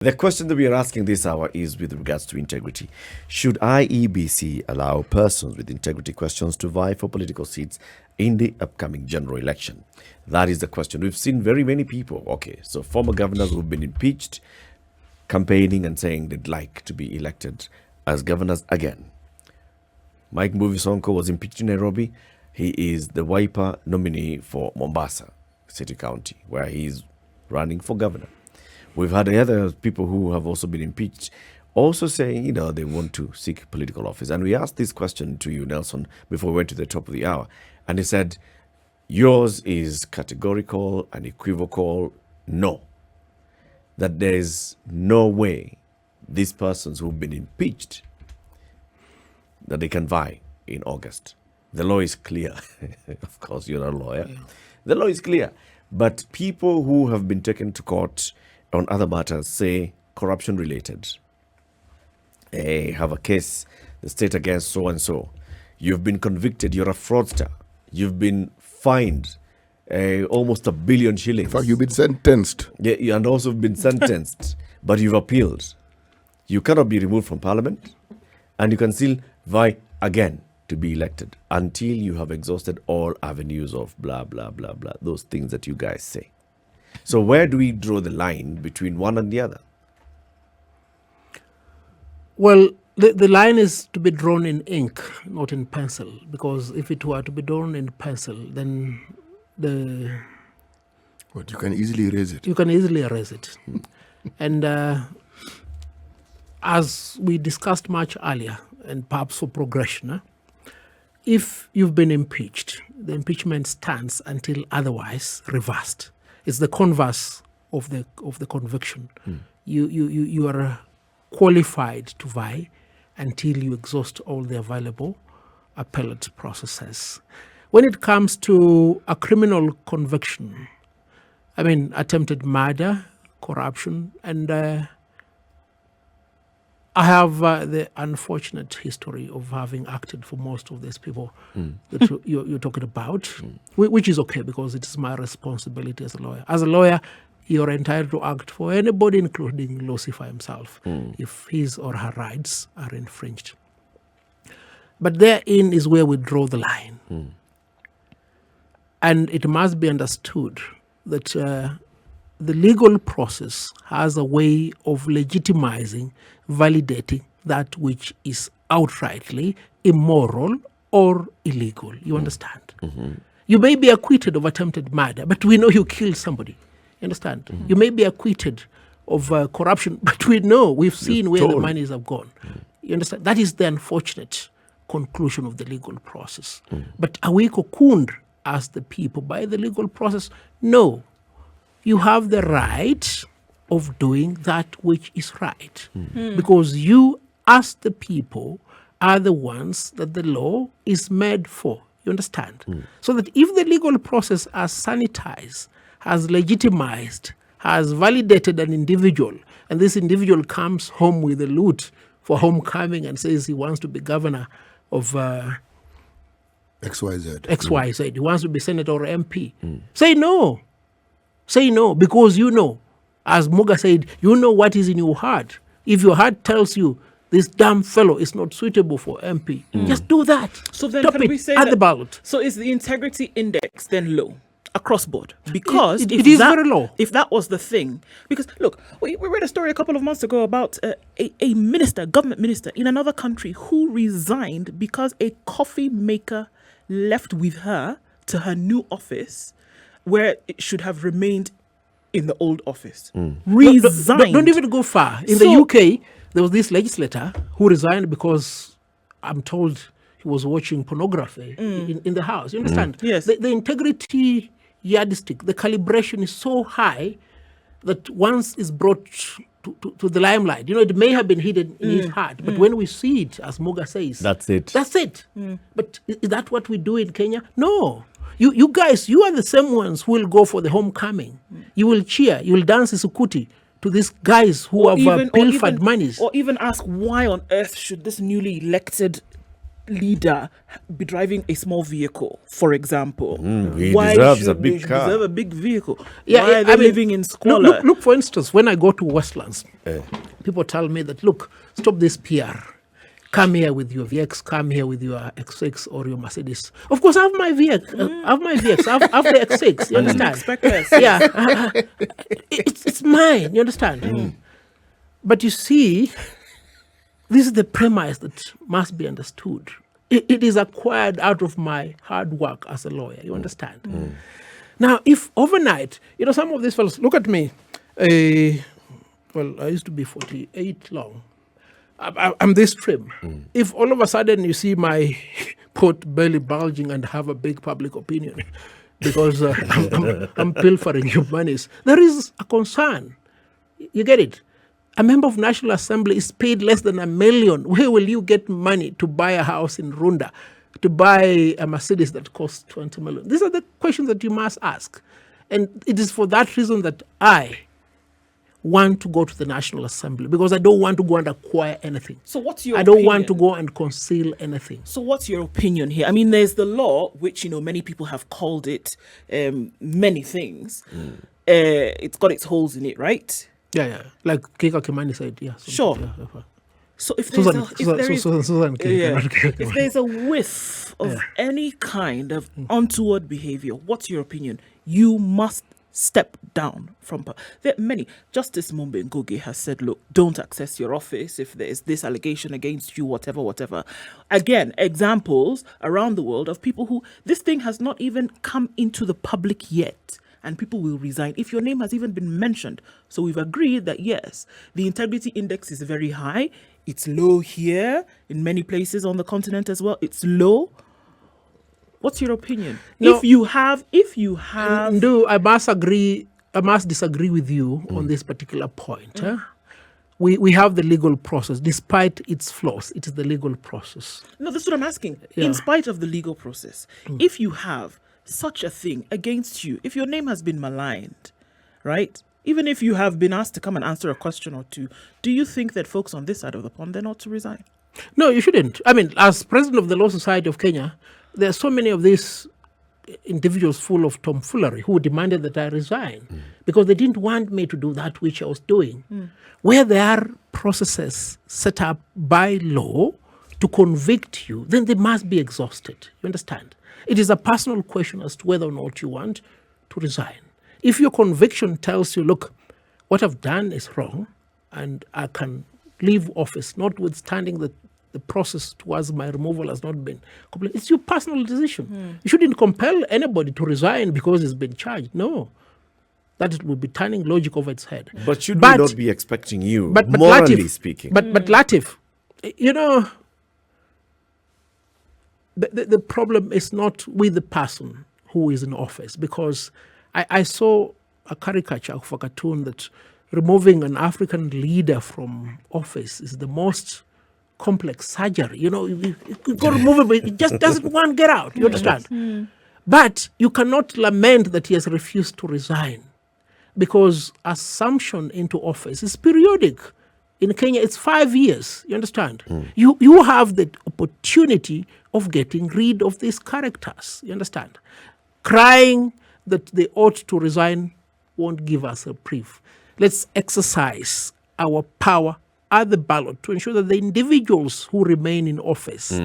The question that we are asking this hour is with regards to integrity. Should IEBC allow persons with integrity questions to vie for political seats in the upcoming general election? That is the question. We've seen very many people, so former governors who've been impeached, campaigning and saying they'd like to be elected as governors again. Mike Mbuvi Sonko was impeached in Nairobi. He is the Wiper nominee for Mombasa City County, where he's running for governor. We've had other people who have also been impeached, also saying, they want to seek political office. And we asked this question to you, Nelson, before we went to the top of the hour. And he said, yours is categorical and equivocal no. That there's no way these persons who've been impeached, that they can vie in August. The law is clear. Of course, you're not a lawyer. Yeah. The law is clear. But people who have been taken to court on other matters, say corruption related, have a case, the state against so-and-so. You've been convicted. You're a fraudster. You've been fined almost 1 billion shillings. In fact, you've been sentenced. Yeah, and also been sentenced, but you've appealed. You cannot be removed from parliament, and you can still vie again to be elected until you have exhausted all avenues of blah, blah, blah, blah, those things that you guys say. So where do we draw the line between one and the other? Well, the line is to be drawn in ink, not in pencil, because if it were to be drawn in pencil, then But you can easily erase it. You can easily erase it. And as we discussed much earlier, and perhaps for progression, if you've been impeached, the impeachment stands until otherwise reversed. It's the converse of the conviction. You are qualified to vie until you exhaust all the available appellate processes. When it comes to a criminal conviction, attempted murder, corruption, and I have the unfortunate history of having acted for most of these people that you're talking about, which is okay because it is my responsibility as a lawyer. As a lawyer, you're entitled to act for anybody, including Lucifer himself, if his or her rights are infringed. But therein is where we draw the line. And it must be understood that the legal process has a way of legitimizing, validating that which is outrightly immoral or illegal. You understand? You may be acquitted of attempted murder, but we know you killed somebody. You understand? You may be acquitted of corruption, but we know, we've seen where the monies have gone. You understand? That is the unfortunate conclusion of the legal process. But are we cocooned as the people by the legal process? No. You have the right of doing that which is right. Because you, as the people, are the ones that the law is made for. You understand? So that if the legal process has sanitized, has legitimized, has validated an individual, and this individual comes home with a loot for homecoming and says he wants to be governor of XYZ. He wants to be senator or MP. Say no. Say no, because you know, as Muga said, you know what is in your heart. If your heart tells you this damn fellow is not suitable for MP, just do that. So then Stop can we say at that, the ballot. So is the integrity index then low across board? Because it is very low. If that was the thing, because look, we read a story a couple of months ago about a minister, government minister in another country who resigned because a coffee maker left with her to her new office where it should have remained in the old office. Resigned. Don't even go far. In the UK, there was this legislator who resigned because I'm told he was watching pornography in the house. You understand? Yes. The integrity yardstick, the calibration is so high that once it's brought to the limelight, it may have been hidden in his heart, but when we see it, as Muga says, that's it. That's it. But is that what we do in Kenya? No. You guys, you are the same ones who will go for the homecoming. You will cheer, you will dance isukuti to these guys who have pilfered monies. Or even ask why on earth should this newly elected leader be driving a small vehicle, for example? He Why deserves a should big they car. deserve a big vehicle? Yeah, Why are they living in squalor? Look, for instance, when I go to Westlands, people tell me that, look, stop this PR. Come here with your VX, come here with your X6 or your Mercedes. Of course, I have my VX, I have my VX, I have the X6, you understand? Expect less. Yeah, it's mine, you understand? But you see, this is the premise that must be understood. It is acquired out of my hard work as a lawyer, you understand? Now, if overnight, some of these fellows, look at me. Well, I used to be 48 long. I'm this trim. If all of a sudden you see my pot belly bulging and have a big public opinion because I'm pilfering your monies, there is a concern. You get it? A member of National Assembly is paid less than $1 million. Where will you get money to buy a house in Runda, to buy a Mercedes that costs 20 million? These are the questions that you must ask. And it is for that reason that I want to go to the National Assembly, because I don't want to go and acquire anything. So what's your I don't opinion? want to go and conceal anything. So what's your opinion here? I mean, there's the law, which, many people have called it many things. It's got its holes in it, right? Yeah. Like Kika Kimani said, yeah. Sure. Yeah. So if there's Susan Kika, not Kika if Kimani. there's a whiff of any kind of untoward behavior, what's your opinion? You must step down from power. There are many. Justice Mumbe Ngoge has said, look, don't access your office if there is this allegation against you, whatever. Again, examples around the world of people who this thing has not even come into the public yet, and people will resign if your name has even been mentioned. So we've agreed that yes, the integrity index is very high. It's low here in many places on the continent as well. It's low. What's your opinion? No, if you have, No, I must disagree with you on this particular point. We have the legal process. Despite its flaws, it is the legal process. No, that's what I'm asking. Yeah. In spite of the legal process, if you have such a thing against you, if your name has been maligned, right? Even if you have been asked to come and answer a question or two, do you think that folks on this side of the pond, they're not to resign? No, you shouldn't. I mean, as president of the Law Society of Kenya, there are so many of these individuals full of tomfoolery who demanded that I resign because they didn't want me to do that which I was doing. Where there are processes set up by law to convict you, then they must be exhausted. You understand? It is a personal question as to whether or not you want to resign. If your conviction tells you, look, what I've done is wrong and I can leave office, notwithstanding that the process towards my removal has not been complete, it's your personal decision. You shouldn't compel anybody to resign because he's been charged. No. That would be turning logic over its head. But should we not be expecting you, morally Latif, speaking? But Latif, the problem is not with the person who is in office, because I saw a caricature of a cartoon that removing an African leader from office is the most complex surgery. You got to remove him, but he just doesn't want to get out. You understand? But you cannot lament that he has refused to resign, because assumption into office is periodic. In Kenya, it's 5 years. You understand? You have the opportunity of getting rid of these characters. You understand? Crying that they ought to resign won't give us a reprieve. Let's exercise our power at the ballot to ensure that the individuals who remain in office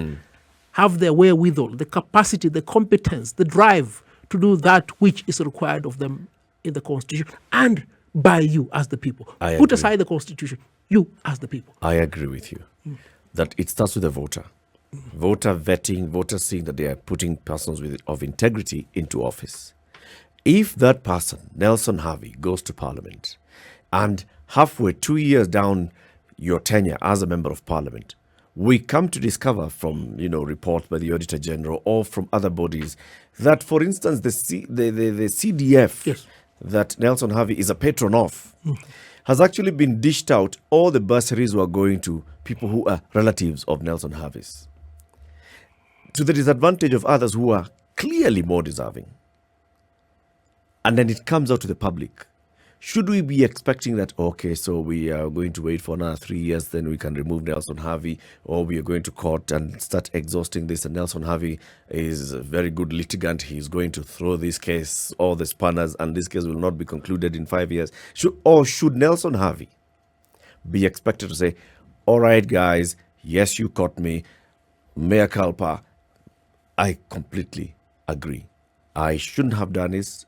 have the wherewithal, the capacity, the competence, the drive to do that which is required of them in the Constitution and by you as the people. Put aside the Constitution, you as the people. I agree with you that it starts with the voter. Voter vetting, voters seeing that they are putting persons of integrity into office. If that person, Nelson HAVI, goes to Parliament and halfway, 2 years down your tenure as a member of Parliament, we come to discover from reports by the Auditor General or from other bodies that, for instance, the CDF Yes. that Nelson HAVI is a patron of has actually been dished out all the bursaries who are going to people who are relatives of Nelson HAVI's, to the disadvantage of others who are clearly more deserving. And then it comes out to the public. should we be expecting that, okay, so we are going to wait for another 3 years, then we can remove Nelson HAVI, or we are going to court and start exhausting this, and Nelson HAVI is a very good litigant, he's going to throw this case, all the spanners, and this case will not be concluded in 5 years? Should Nelson HAVI be expected to say, all right, guys, yes, you caught me, mea culpa, I completely agree. I shouldn't have done this.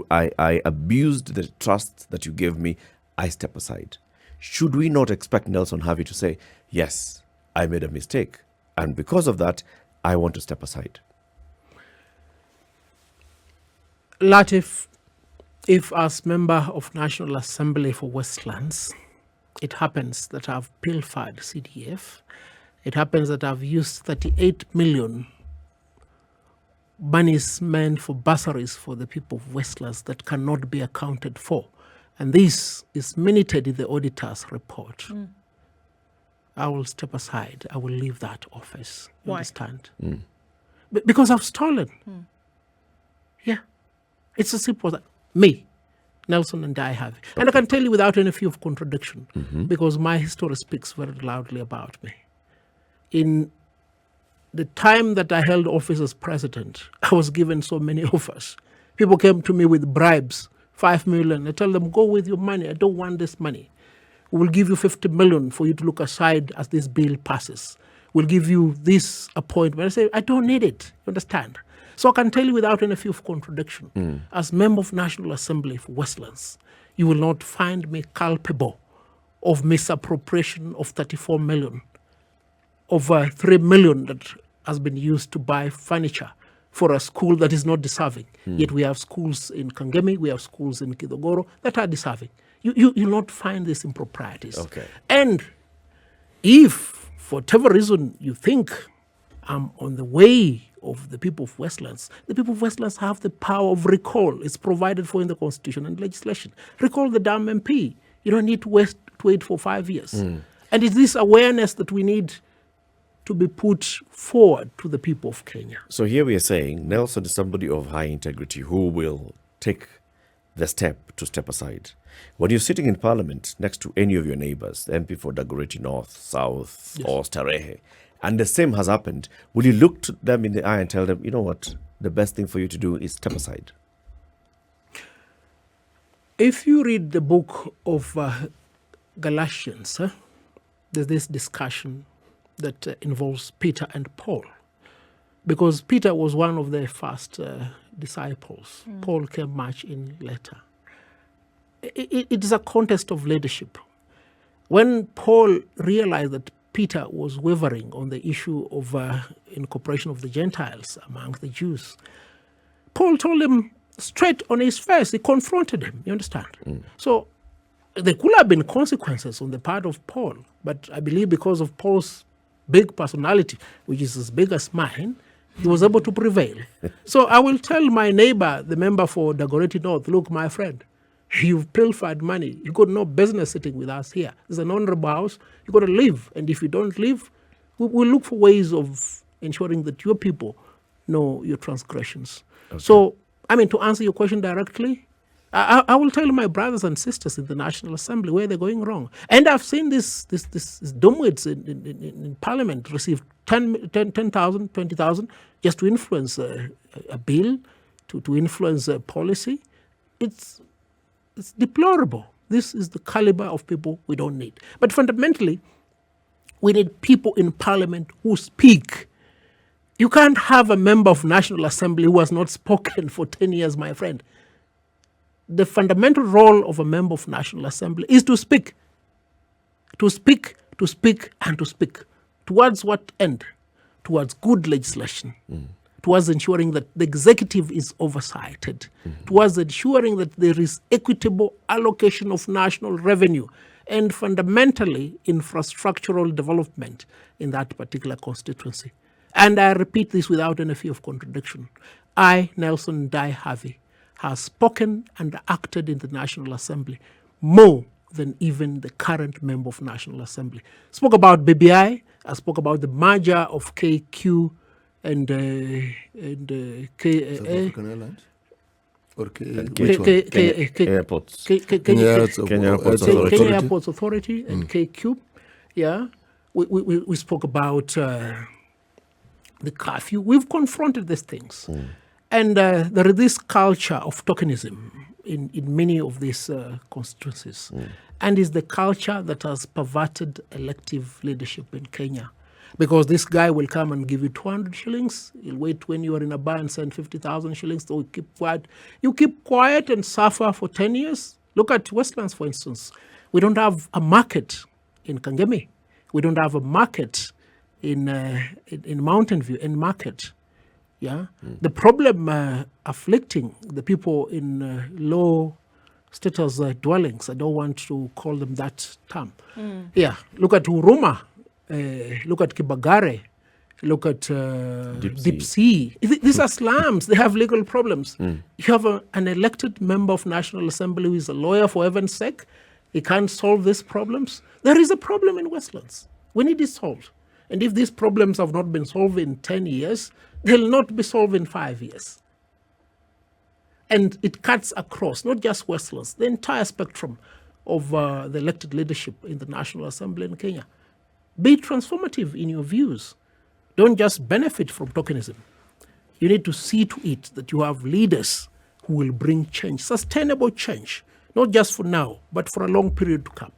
I abused the trust that you gave me. I step aside. Should we not expect Nelson HAVI to say, yes, I made a mistake, and because of that, I want to step aside? Latif, if as member of National Assembly for Westlands, it happens that I've pilfered CDF, it happens that I've used 38 million monies meant for bursaries for the people of Westlands that cannot be accounted for. And this is minuted in the auditor's report. I will step aside. I will leave that office. You Why? understand? Because I've stolen. Yeah. It's as simple as that. Me, Nelson, and I have. And I can tell you without any fear of contradiction, because my history speaks very loudly about me. In the time that I held office as president, I was given so many offers. People came to me with bribes, 5 million. I tell them, go with your money. I don't want this money. We'll give you 50 million for you to look aside as this bill passes. We'll give you this appointment. I say, I don't need it. You understand? So I can tell you without any fear of contradiction, as member of National Assembly for Westlands, you will not find me culpable of misappropriation of 34 million. Over 3 million that has been used to buy furniture for a school that is not deserving. Yet we have schools in Kangemi, we have schools in Kidogoro that are deserving. You'll not find these improprieties. Okay. And if, for whatever reason, you think I'm on the way of the people of Westlands, the people of Westlands have the power of recall. It's provided for in the Constitution and legislation. Recall the damn MP. You don't need to wait for 5 years. And it's this awareness that we need to be put forward to the people of Kenya. So here we are saying Nelson is somebody of high integrity who will take the step to step aside. When you're sitting in parliament next to any of your neighbors, the MP for Dagoretti North, South, or Starehe, and the same has happened, will you look to them in the eye and tell them, you know what, the best thing for you to do is step aside? If you read the book of Galatians, there's this discussion that involves Peter and Paul, because Peter was one of the first disciples. Paul came much in later. It is a contest of leadership. When Paul realized that Peter was wavering on the issue of incorporation of the Gentiles among the Jews, Paul told him straight on his face. He confronted him. You understand? So there could have been consequences on the part of Paul, but I believe because of Paul's big personality, which is as big as mine, he was able to prevail. So I will tell my neighbor, the member for Dagoretti North, look, my friend, you've pilfered money. You've got no business sitting with us here. It's an honorable house. You've got to leave. And if you don't leave, we'll look for ways of ensuring that your people know your transgressions. Okay. So, I mean, to answer your question directly, I will tell my brothers and sisters in the National Assembly where they're going wrong. And I've seen this dumbwits in Parliament receive 10,000, 20,000 just to influence a bill, to influence a policy. It's deplorable. This is the caliber of people we don't need. But fundamentally, we need people in Parliament who speak. You can't have a member of National Assembly who has not spoken for 10 years, my friend. The fundamental role of a member of National Assembly is to speak. To speak, to speak, and to speak. Towards what end? Towards good legislation. Towards ensuring that the executive is oversighted. Towards ensuring that there is equitable allocation of national revenue. And fundamentally, infrastructural development in that particular constituency. And I repeat this without any fear of contradiction. I, Nelson HAVI, has spoken and acted in the National Assembly more than even the current member of National Assembly. Spoke about BBI, I spoke about the merger of KQ and KAA. South African Airlines? Or And which one? Airports. Kenya Airports Authority. Kenya Airports Authority and KQ. Yeah, we spoke about the curfew. We've confronted these things. And there is this culture of tokenism in many of these constituencies. And it's the culture that has perverted elective leadership in Kenya. Because this guy will come and give you 200 shillings. He'll wait when you are in a bar and send 50,000 shillings. So keep quiet. You keep quiet and suffer for 10 years. Look at Westlands, for instance. We don't have a market in Kangemi. We don't have a market in Mountain View, in market. Yeah. The problem afflicting the people in low status dwellings, I don't want to call them that term. Yeah. Look at Huruma. Look at Kibagare, look at Deep Sea. These are slums. They have legal problems. You have an elected member of National Assembly who is a lawyer, for heaven's sake. He can't solve these problems. There is a problem in Westlands. We need it solved. And if these problems have not been solved in 10 years, they'll not be solved in 5 years. And it cuts across, not just Westlands, the entire spectrum of the elected leadership in the National Assembly in Kenya. Be transformative in your views. Don't just benefit from tokenism. You need to see to it that you have leaders who will bring change, sustainable change, not just for now, but for a long period to come.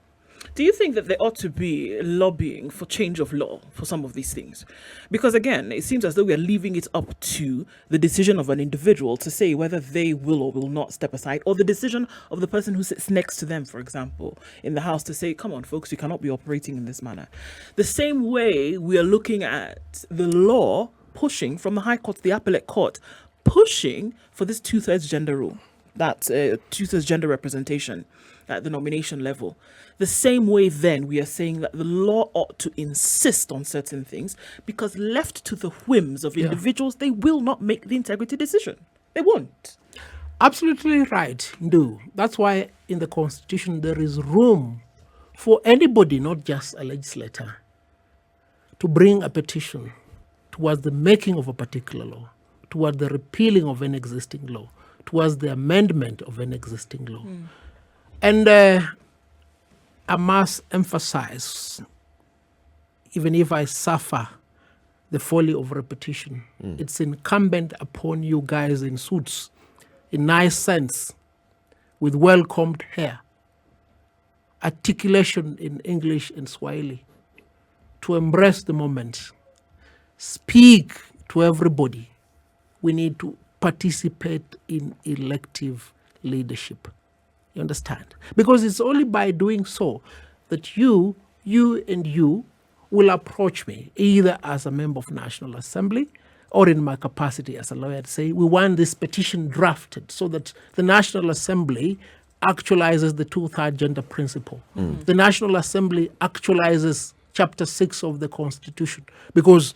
Do you think that there ought to be lobbying for change of law for some of these things? Because again, it seems as though we are leaving it up to the decision of an individual to say whether they will or will not step aside, or the decision of the person who sits next to them, for example, in the House to say, come on, folks, you cannot be operating in this manner. The same way we are looking at the law pushing from the High Court to the Appellate Court, pushing for this 2/3 gender rule, that 2/3 gender representation at the nomination level. The same way then we are saying that the law ought to insist on certain things, because left to the whims of individuals, they will not make the integrity decision. They won't. Absolutely right. No. That's why in the Constitution there is room for anybody, not just a legislator, to bring a petition towards the making of a particular law, towards the repealing of an existing law, towards the amendment of an existing law. And I must emphasize, even if I suffer the folly of repetition, it's incumbent upon you guys in suits, in nice sense, with well-combed hair, articulation in English and Swahili, to embrace the moment, speak to everybody. We need to participate in elective leadership. You understand? Because it's only by doing so that you will approach me, either as a member of National Assembly or in my capacity as a lawyer, to say, we want this petition drafted so that the National Assembly actualizes the 2/3 gender principle. The National Assembly actualizes Chapter 6 of the Constitution, because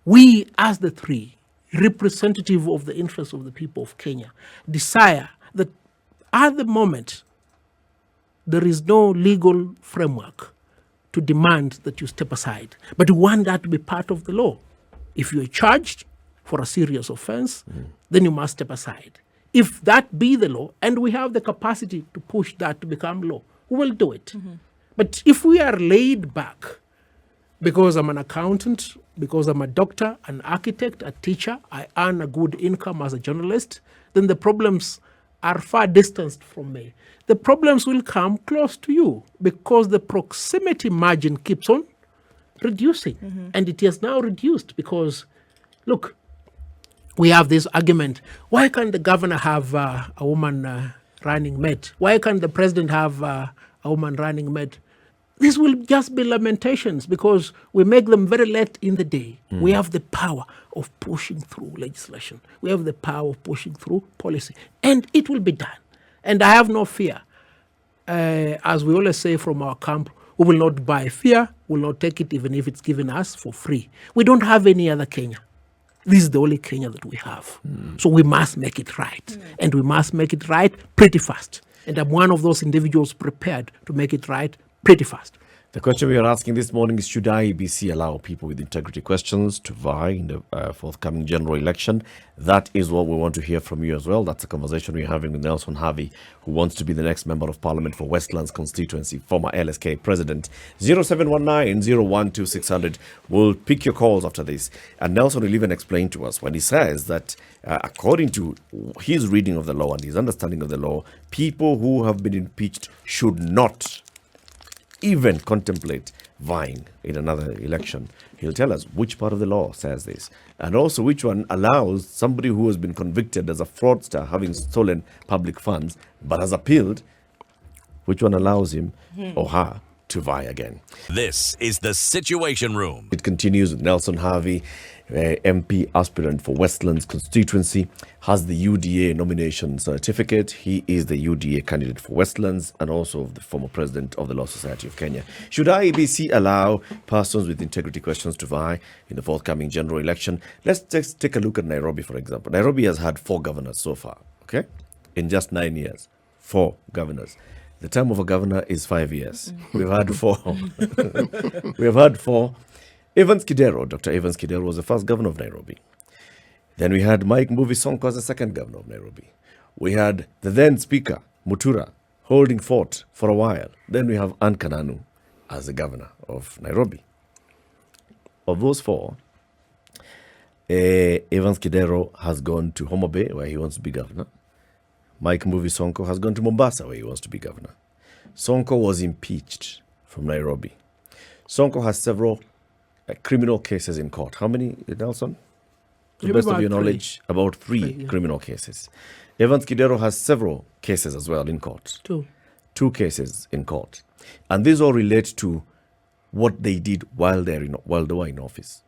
we, as the three, representative of the interests of the people of Kenya, desire that at the moment there is no legal framework to demand that you step aside, but we want that to be part of the law. If you are charged for a serious offense, then you must step aside. If that be the law, and we have the capacity to push that to become law, we will do it. But if we are laid back, because I'm an accountant, because I'm a doctor, an architect, a teacher, I earn a good income as a journalist, then the problems are far distanced from me. The problems will come close to you, because the proximity margin keeps on reducing. And it has now reduced because, look, we have this argument. Why can't the governor have a woman running mate? Why can't the president have a woman running mate? This will just be lamentations, because we make them very late in the day. We have the power of pushing through legislation. We have the power of pushing through policy. And it will be done. And I have no fear. As we always say from our camp, we will not buy fear. We will not take it even if it's given us for free. We don't have any other Kenya. This is the only Kenya that we have. So we must make it right. And we must make it right pretty fast. And I'm one of those individuals prepared to make it right pretty fast. The question we are asking this morning is, should IEBC allow people with integrity questions to vie in the forthcoming general election? That is what we want to hear from you as well. That's a conversation we're having with Nelson HAVI, who wants to be the next Member of Parliament for Westlands constituency, former LSK President. 0719-012-600. We'll pick your calls after this. And Nelson will even explain to us when he says that according to his reading of the law and his understanding of the law, people who have been impeached should not even contemplate vying in another election. He'll tell us which part of the law says this, and also which one allows somebody who has been convicted as a fraudster, having stolen public funds, but has appealed, which one allows him or her to vie again. This is the Situation Room. It continues with Nelson HAVI, MP aspirant for Westlands constituency, has the UDA nomination certificate. He is the UDA candidate for Westlands and also the former president of the Law Society of Kenya. Should IEBC allow persons with integrity questions to vie in the forthcoming general election? Let's just take a look at Nairobi, for example. Nairobi has had 4 governors so far, okay? In just 9 years, 4 governors. The term of a governor is 5 years. We've had 4. We have had 4. Dr. Evans Kidero was the first governor of Nairobi. Then we had Mike Mbuvi Sonko as the second governor of Nairobi. We had the then speaker, Mutura, holding fort for a while. Then we have Anne Kananu as the governor of Nairobi. Of those 4, Evans Kidero has gone to Homa Bay, where he wants to be governor. Mike Mbuvi Sonko has gone to Mombasa, where he wants to be governor. Sonko was impeached from Nairobi. Sonko has several criminal cases in court. How many, Nelson? To the best of your knowledge, about 3 criminal cases. Evans Kidero has several cases as well in court. 2 cases in court. And these all relate to what they did while they were in office.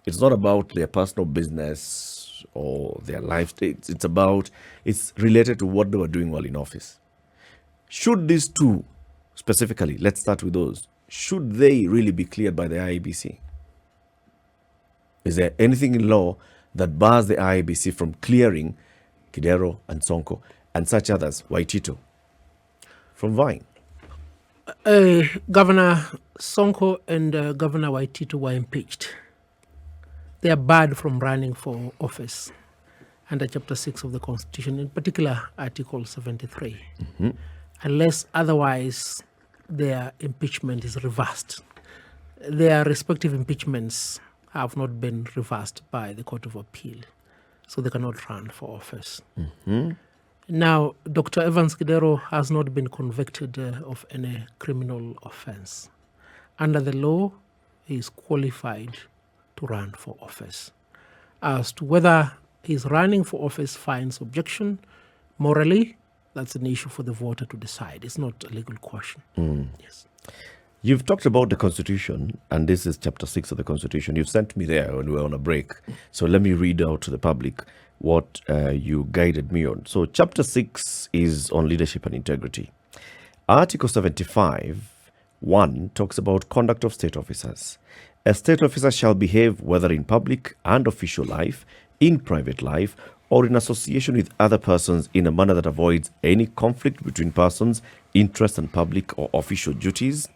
It's not about their personal business or their life. It's related to what they were doing while in office. Should these 2 specifically, let's start with those, should they really be cleared by the IEBC? Is there anything in law that bars the IEBC from clearing Kidero and Sonko and such others, Waitito, from vying? Governor Sonko and Governor Waitito were impeached. They are barred from running for office under Chapter 6 of the Constitution, in particular Article 73, unless otherwise their impeachment is reversed. Their respective impeachments have not been reversed by the Court of Appeal, so they cannot run for office. Now, Dr. Evans Kidero has not been convicted of any criminal offense. Under the law, he is qualified to run for office. As to whether he's running for office finds objection, morally, that's an issue for the voter to decide. It's not a legal question. Yes. You've talked about the Constitution, and this is Chapter 6 of the Constitution. You sent me there when we were on a break. So let me read out to the public what you guided me on. So Chapter 6 is on leadership and integrity. Article 75(1) talks about conduct of state officers. A state officer shall behave whether in public and official life, in private life, or in association with other persons in a manner that avoids any conflict between persons, interest, and public or official duties,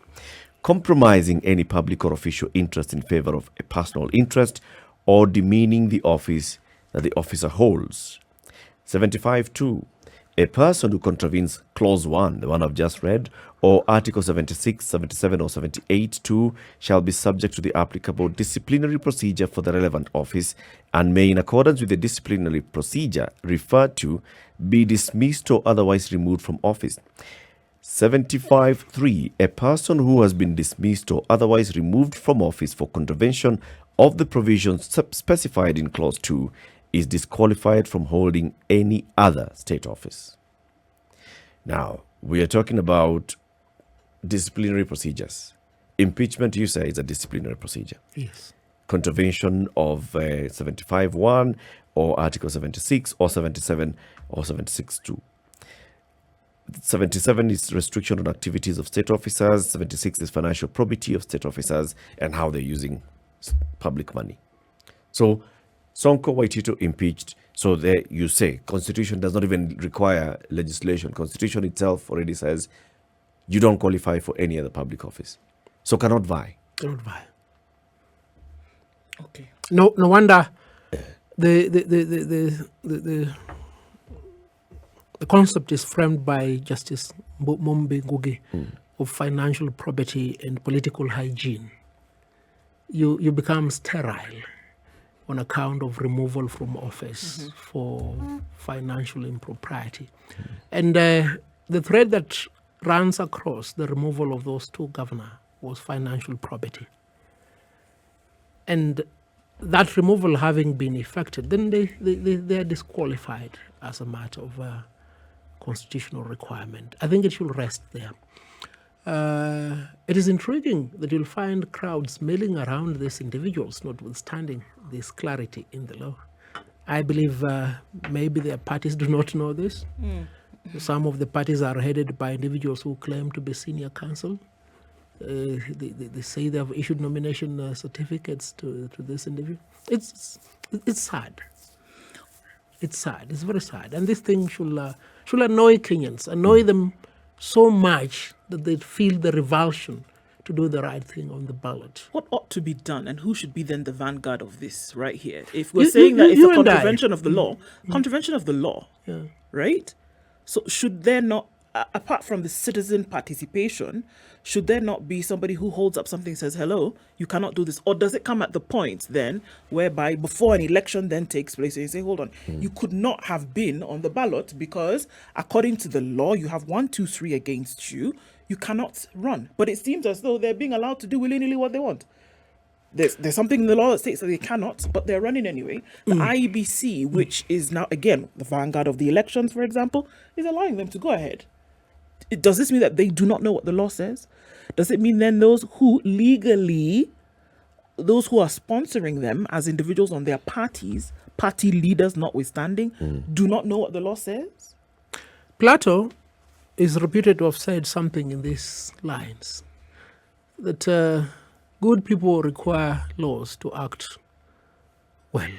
compromising any public or official interest in favor of a personal interest, or demeaning the office that the officer holds. 75(2). A person who contravenes Clause 1, the one I've just read, or Article 76, 77, or 78(2) shall be subject to the applicable disciplinary procedure for the relevant office and may, in accordance with the disciplinary procedure referred to, be dismissed or otherwise removed from office. 75(3). A person who has been dismissed or otherwise removed from office for contravention of the provisions specified in Clause 2 is disqualified from holding any other state office. Now, we are talking about disciplinary procedures. Impeachment, you say, is a disciplinary procedure. Yes. Contravention of 75(1) or Article 76 or 77 or 76(2). 77 is restriction on activities of state officers. 76 is financial probity of state officers and how they're using public money. So, Sonko Waitito impeached. So there you say, Constitution does not even require legislation. Constitution itself already says you don't qualify for any other public office. So cannot vie. Cannot vie. Okay. No wonder the concept is framed by Justice Mombe Ngugi of financial probity and political hygiene. You become sterile on account of removal from office for financial impropriety. And the thread that runs across the removal of those two governors was financial probity. And that removal having been effected, then they are disqualified as a matter of constitutional requirement. I think it should rest there. It is intriguing that you'll find crowds milling around these individuals, notwithstanding this clarity in the law. I believe maybe their parties do not know this. Some of the parties are headed by individuals who claim to be senior counsel. They say they have issued nomination certificates to this individual. It's sad. It's sad. It's very sad. And this thing should annoy Kenyans, annoy them so much that they feel the revulsion to do the right thing on the ballot. What ought to be done, and who should be then the vanguard of this right here? If we're saying that it's a contravention of the law, Yeah. right? So should there not, apart from the citizen participation, should there not be somebody who holds up something and says, hello, you cannot do this? Or does it come at the point then whereby before an election then takes place and you say, hold on, you could not have been on the ballot because according to the law, you have 1, 2, 3 against you. You cannot run. But it seems as though they're being allowed to do willy-nilly what they want. There's something in the law that states that they cannot, but they're running anyway. The IEBC, which is now, again, the vanguard of the elections, for example, is allowing them to go ahead. Does this mean that they do not know what the law says? Does it mean then those who are sponsoring them as individuals on their parties, party leaders notwithstanding, do not know what the law says? Plato is reputed to have said something in these lines, that good people require laws to act well,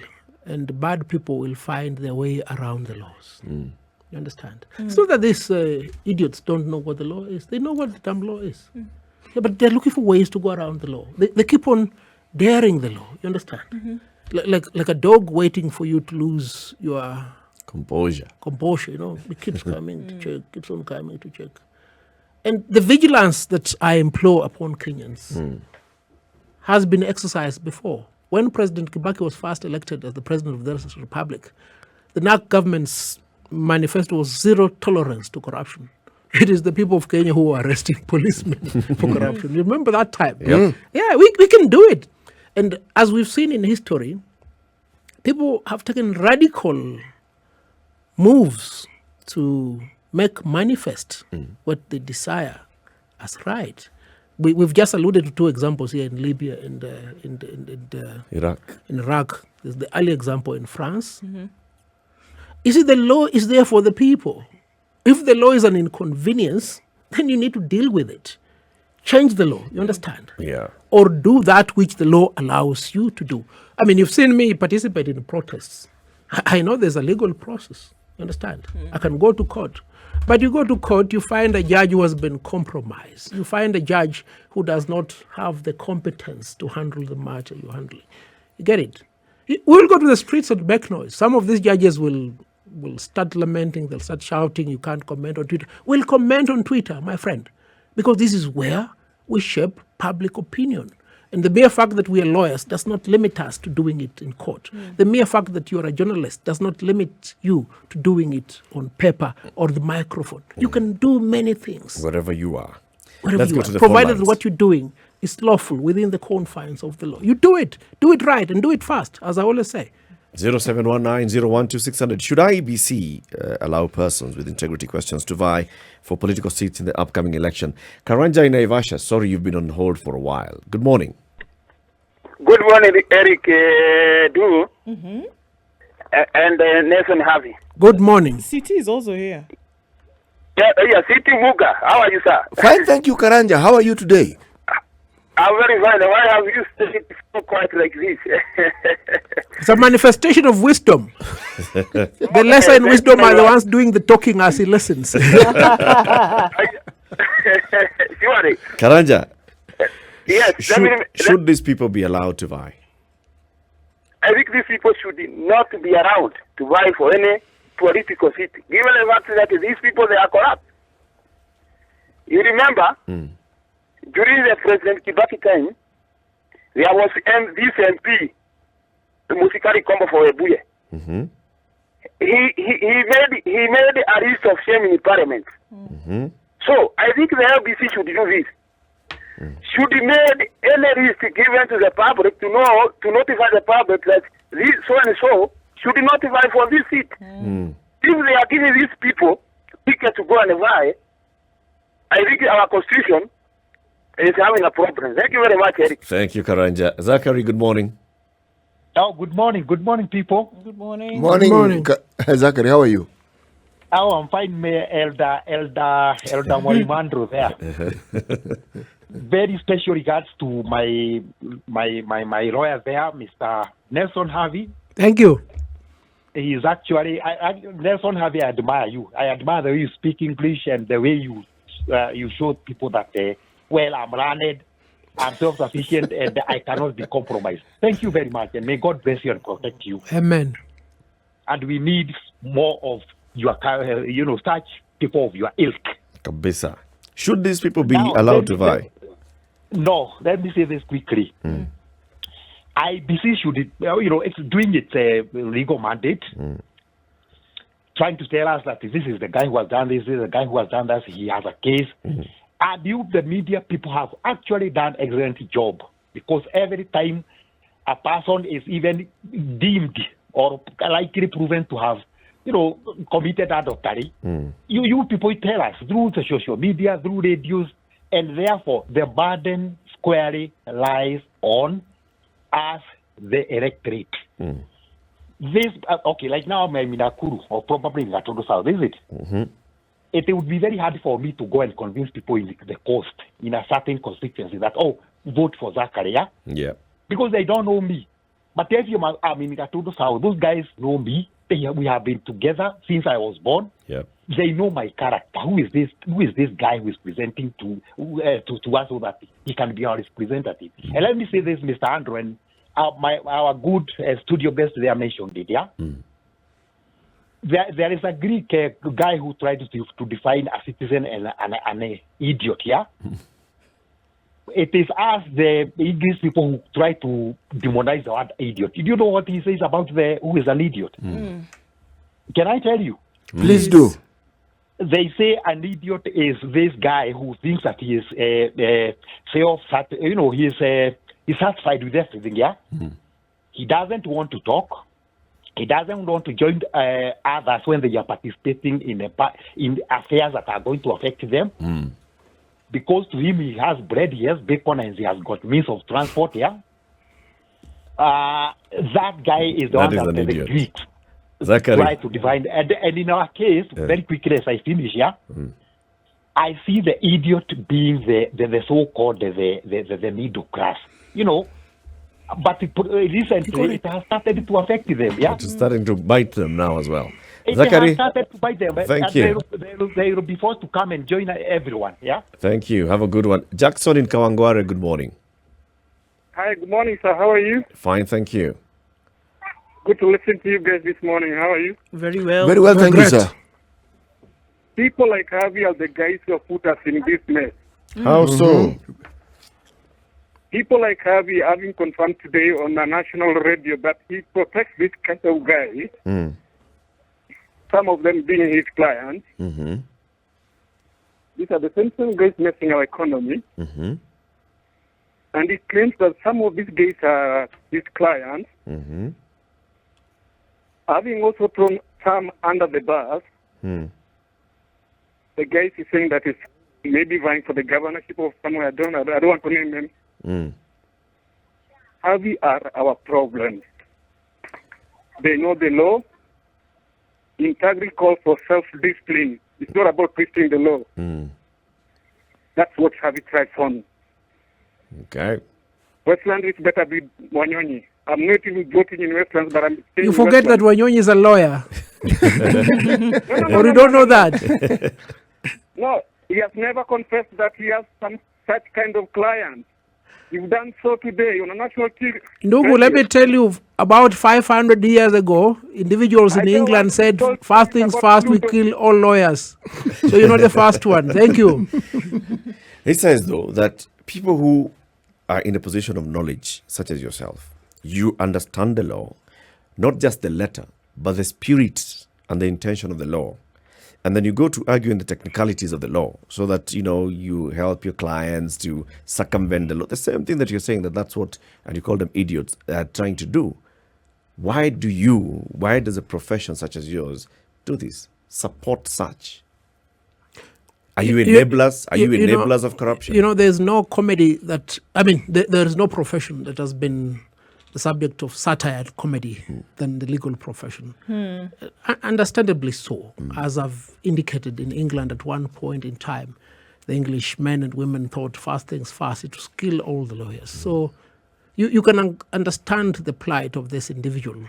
and bad people will find their way around the laws. You understand? It's not that these idiots don't know what the law is. They know what the damn law is. Yeah, but they're looking for ways to go around the law. They keep on daring the law. You understand? Like a dog waiting for you to lose your composure. You know, it keeps coming to check, keeps on coming to check. And the vigilance that I implore upon Kenyans has been exercised before. When President Kibaki was first elected as the president of the Republic, the NAC government's manifesto was zero tolerance to corruption. It is the people of Kenya who are arresting policemen for corruption. You remember that time? Yep. Yeah, we can do it. And as we've seen in history, people have taken radical moves to make manifest what they desire as right. We've just alluded to 2 examples here in Libya and in Iraq. There's the early example in France. You see, the law is there for the people. If the law is an inconvenience, then you need to deal with it. Change the law, you understand? Yeah. Or do that which the law allows you to do. I mean, you've seen me participate in protests. I know there's a legal process, you understand? I can go to court. But you go to court, you find a judge who has been compromised. You find a judge who does not have the competence to handle the matter you're handling. You get it? We'll go to the streets and make noise. Some of these judges will start lamenting, they'll start shouting, you can't comment on Twitter. We'll comment on Twitter, my friend, because this is where we shape public opinion. And the mere fact that we are lawyers does not limit us to doing it in court. The mere fact that you're a journalist does not limit you to doing it on paper or the microphone. You can do many things. Wherever you are. Wherever Let's you go are, to the provided phone lines. what you're doing is lawful within the confines of the law. You do it right, and do it fast, as I always say. 0719-012-600. Should IEBC allow persons with integrity questions to vie for political seats in the upcoming election? Karanja in Naivasha, sorry you've been on hold for a while. Good morning. Good morning, Eric Du and Nathan HAVI. Good morning. CT is also here. Yeah, City Muga. How are you, sir? Fine, thank you, Karanja. How are you today? I'm very fine. Why have you stayed so quiet like this? It's a manifestation of wisdom. The lesser in wisdom are the ones doing the talking as he listens. Surely. Karanja, Yes. should these people be allowed to vie? I think these people should not be around to vie for any political seat, given the fact that these people, they are corrupt. You remember, during the President Kibaki time, there was this MP, the Musikari Combo for Ebuye. Mm-hmm. He made a list of shame in Parliament. Mm-hmm. So I think the LBC should do this. Should make any list given to the public to notify the public that this so and so should notify for this seat. If they are giving these people ticket to go and vie, I think our constitution is having a problem. Thank you very much, Eric. Thank you, Karanja. Zachary, good morning. Oh, good morning. Good morning, people. Good morning. Morning. Zachary, how are you? Oh, I'm fine, Elder Morimandro there. Very special regards to my lawyer there, Mr. Nelson HAVI. Thank you. He is actually, Nelson HAVI, I admire you. I admire the way you speak English and the way you show people that, well, I'm learned, I'm self-sufficient, and I cannot be compromised. Thank you very much, and may God bless you and protect you. Amen. And we need more of your, such people of your ilk. Kabisa. Should these people be Now, allowed to vie? No, let me say this quickly. IBC should, it's doing its legal mandate, trying to tell us that this is the guy who has done this, this is the guy who has done that, he has a case. And you, the media people, have actually done an excellent job, because every time a person is even deemed or likely proven to have, committed adultery, you people tell us through the social media, through radios, and therefore the burden squarely lies on us, the electorate. This, like now I'm in Nakuru or probably in Gatondo South, is it? It would be very hard for me to go and convince people in the coast, in a certain constituency, that, vote for Zachary, Yeah. because they don't know me. But if I'm in Gatondo South, those guys know me. We have been together since I was born. Yeah. They know my character. Who is this guy who is presenting to us so that he can be our representative? And let me say this, Mr. Andrew, and our good studio guest there mentioned it, yeah? There is a Greek guy who tried to define a citizen and an idiot, yeah? It is us, the English people, who try to demonize the word idiot. Do you know what he says about who is an idiot? Can I tell you? Please do. They say an idiot is this guy who thinks that he is he's satisfied with everything, yeah? He doesn't want to talk. He doesn't want to join others when they are participating in affairs that are going to affect them. Because to him, he has bread, he has bacon, and he has got means of transport, yeah? That guy is the one that the Greeks try to define. And in our case, very quickly as I finish, yeah? I see the idiot being the so-called the middle class, But recently, it has started to affect them, yeah? It's starting to bite them now as well. It Zachary, has started to bite them. Thank you. They will be forced to come and join everyone, yeah? Thank you. Have a good one. Jackson in Kawangware, good morning. Hi, good morning, sir. How are you? Fine, thank you. Good to listen to you guys this morning. How are you? Very well. Very well, thank you, sir. People like HAVI are the guys who have put us in this mess. How so? People like HAVI having confirmed today on the national radio that he protects this kind of guys, some of them being his clients. These are the same guys messing our economy. And he claims that some of these guys are his clients, having also thrown some under the bus. The guys is saying that it's maybe vying for the governorship of somewhere. I don't want to name them. HAVI are our problem. They know the law. Integrity calls for self-discipline. It's not about twisting the law. That's what HAVI tries on. Okay. Westlands is better be Wanyonyi. I'm not even voting in Westlands, but I'm staying You forget that Wanyonyi is a lawyer. Or you don't know that? No, He has never confessed that he has some such kind of client. You've done so today on a national TV. Ndugu, let me tell you, about 500 years ago, individuals in I don't England want to said, talk first things about first, we Pluto. kill all lawyers. So you're not the first one. Thank you. He says, though, that people who are in a position of knowledge, such as yourself, you understand the law, not just the letter, but the spirit and the intention of the law. And then you go to argue in the technicalities of the law so that, you help your clients to circumvent the law. The same thing that you're saying, that's what, and you call them idiots, are trying to do. Why does a profession such as yours do this? Support such? Are you enablers? Are you enablers of corruption? There's no comedy there is no profession that has been the subject of satire and comedy than the legal profession. Understandably so. As I've indicated, in England at one point in time, the English men and women thought first things first, it was kill all the lawyers. So you can understand the plight of this individual.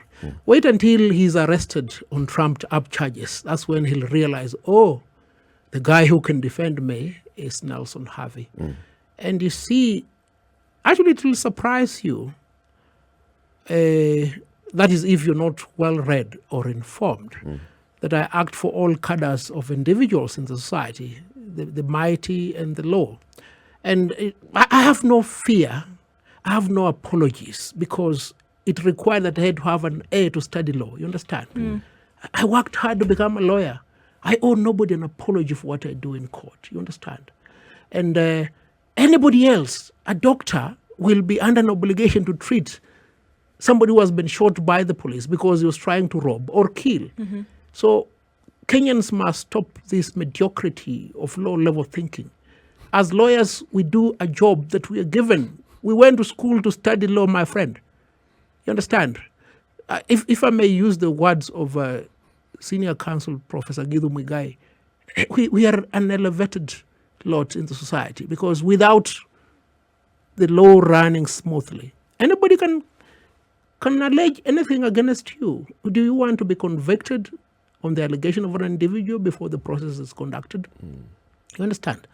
Wait until he's arrested on trumped up charges. That's when he'll realize, the guy who can defend me is Nelson HAVI. And you see, actually it will surprise you. That is, if you're not well read or informed, that I act for all cadres of individuals in the society, the mighty and the low. And I have no fear, I have no apologies, because it required that I had to have an A to study law. You understand? I worked hard to become a lawyer. I owe nobody an apology for what I do in court. You understand? And anybody else, a doctor, will be under an obligation to treat somebody who has been shot by the police because he was trying to rob or kill. So Kenyans must stop this mediocrity of low-level thinking. As lawyers, we do a job that we are given. We went to school to study law, my friend. You understand? If I may use the words of Senior Counsel Professor Githu Muigai, we are an elevated lot in the society, because without the law running smoothly, anybody can allege anything against you. Do you want to be convicted on the allegation of an individual before the process is conducted? You understand?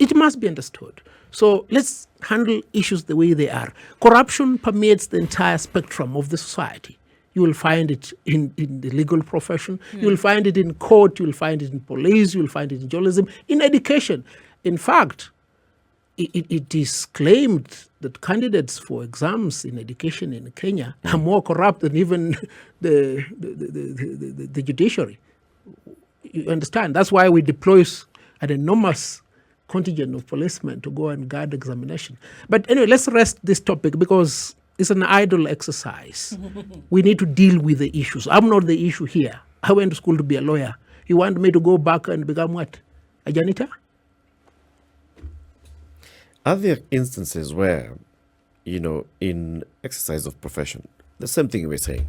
It must be understood. So let's handle issues the way they are. Corruption permeates the entire spectrum of the society. You will find it in the legal profession. You will find it in court. You will find it in police. You will find it in journalism, in education. In fact, it is claimed that candidates for exams in education in Kenya are more corrupt than even the judiciary. You understand? That's why we deploy an enormous contingent of policemen to go and guard examination. But anyway, let's rest this topic, because it's an idle exercise. We need to deal with the issues. I'm not the issue here. I went to school to be a lawyer. You want me to go back and become what? A janitor? Are there instances where, in exercise of profession, the same thing we're saying,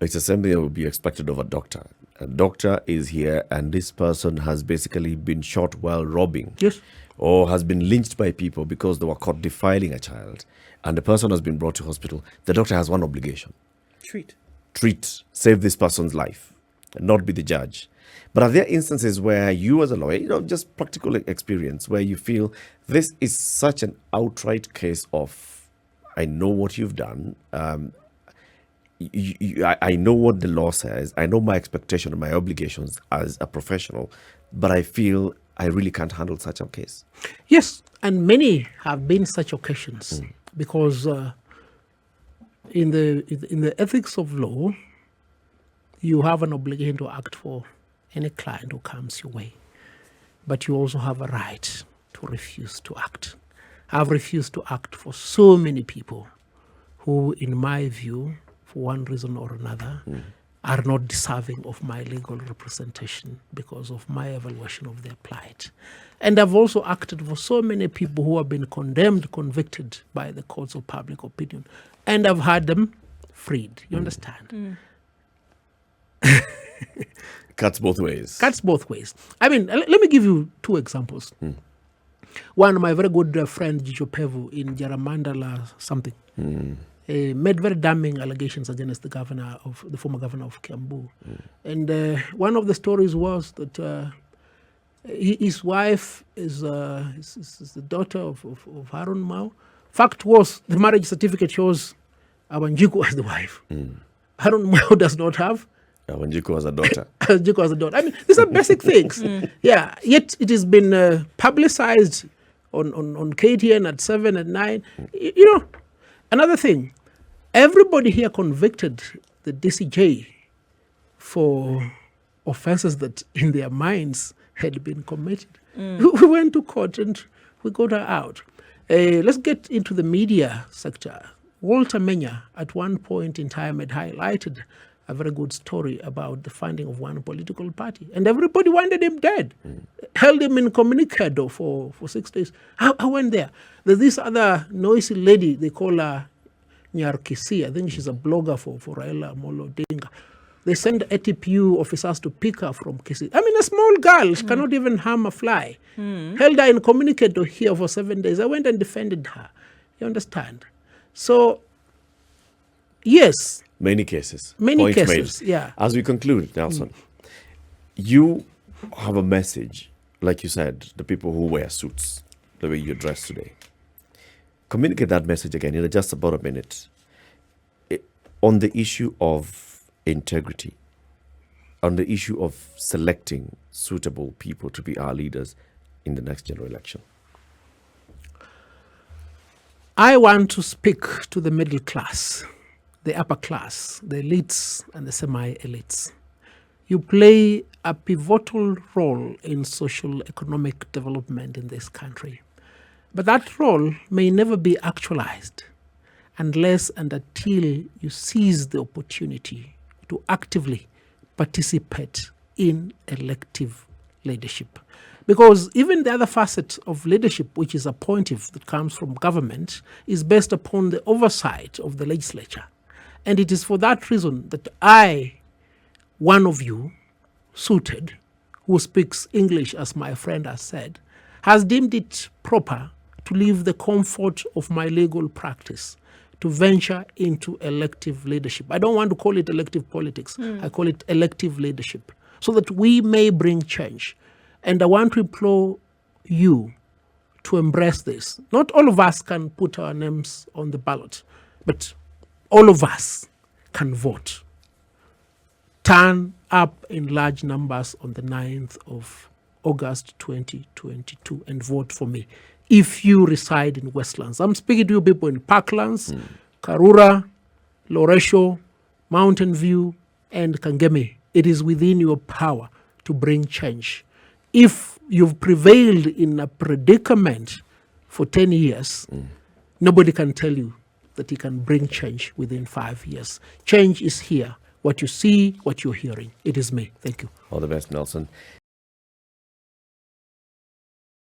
it's the same thing that would be expected of a doctor. A doctor is here and this person has basically been shot while robbing. Yes. Or has been lynched by people because they were caught defiling a child, and the person has been brought to hospital. The doctor has one obligation. Treat, save this person's life, and not be the judge. But are there instances where you as a lawyer, just practical experience, where you feel this is such an outright case of, I know what you've done, I know what the law says, I know my expectation and my obligations as a professional, but I feel I really can't handle such a case? Yes, and many have been such occasions, because in the ethics of law, you have an obligation to act for any client who comes your way, but you also have a right to refuse to act. I've refused to act for so many people who, in my view, for one reason or another, are not deserving of my legal representation because of my evaluation of their plight. And I've also acted for so many people who have been condemned, convicted by the courts of public opinion, and I've had them freed. You understand? Cuts both ways. Cuts both ways. I mean, let me give you two examples. One, my very good friend Jijo Pevu in Jaramandala something made very damning allegations against the former governor of Kiambu. And one of the stories was that His wife is the daughter of Harun Mao. Fact was, the marriage certificate shows Wanjiku as the wife. Harun Mao does not have. Wanjiku as a daughter. Wanjiku as a daughter. I mean, these are basic things. Yeah, yet it has been publicized on KTN at 7, at 9. You know, another thing, everybody here convicted the DCJ for offenses that in their minds had been committed. We went to court and we got her out. Let's get into the media sector. Walter Menya at one point in time had highlighted a very good story about the funding of one political party. And everybody wanted him dead. Held him incommunicado for 6 days. I went there. There's this other noisy lady, they call her Nyarkisi. I think she's a blogger for Raila Amolo Odinga. They send ATPU officers to pick her from Kisii. I mean, a small girl, she cannot even harm a fly. Held her incommunicado here for 7 days. I went and defended her. You understand? So, yes. Many cases. Many Point cases, made. yeah. As we conclude, Nelson, you have a message, like you said, the people who wear suits, the way you dress today. Communicate that message again in just about a minute. On the issue of integrity, on the issue of selecting suitable people to be our leaders in the next general election. I want to speak to the middle class, the upper class, the elites and the semi-elites. You play a pivotal role in social economic development in this country. But that role may never be actualized unless and until you seize the opportunity to actively participate in elective leadership. Because even the other facet of leadership, which is appointive, that comes from government, is based upon the oversight of the legislature. And it is for that reason that I, one of you, suited, who speaks English, as my friend has said, has deemed it proper to leave the comfort of my legal practice to venture into elective leadership. I don't want to call it elective politics. I call it elective leadership, so that we may bring change. And I want to implore you to embrace this. Not all of us can put our names on the ballot, but all of us can vote. Turn up in large numbers on the 9th of August 2022 and vote for me if you reside in Westlands. I'm speaking to you people in Parklands, Karura, Loresho, Mountain View, and Kangeme. It is within your power to bring change. If you've prevailed in a predicament for 10 years, nobody can tell you that you can bring change within 5 years. Change is here. What you see, what you're hearing. It is me. Thank you. All the best, Nelson.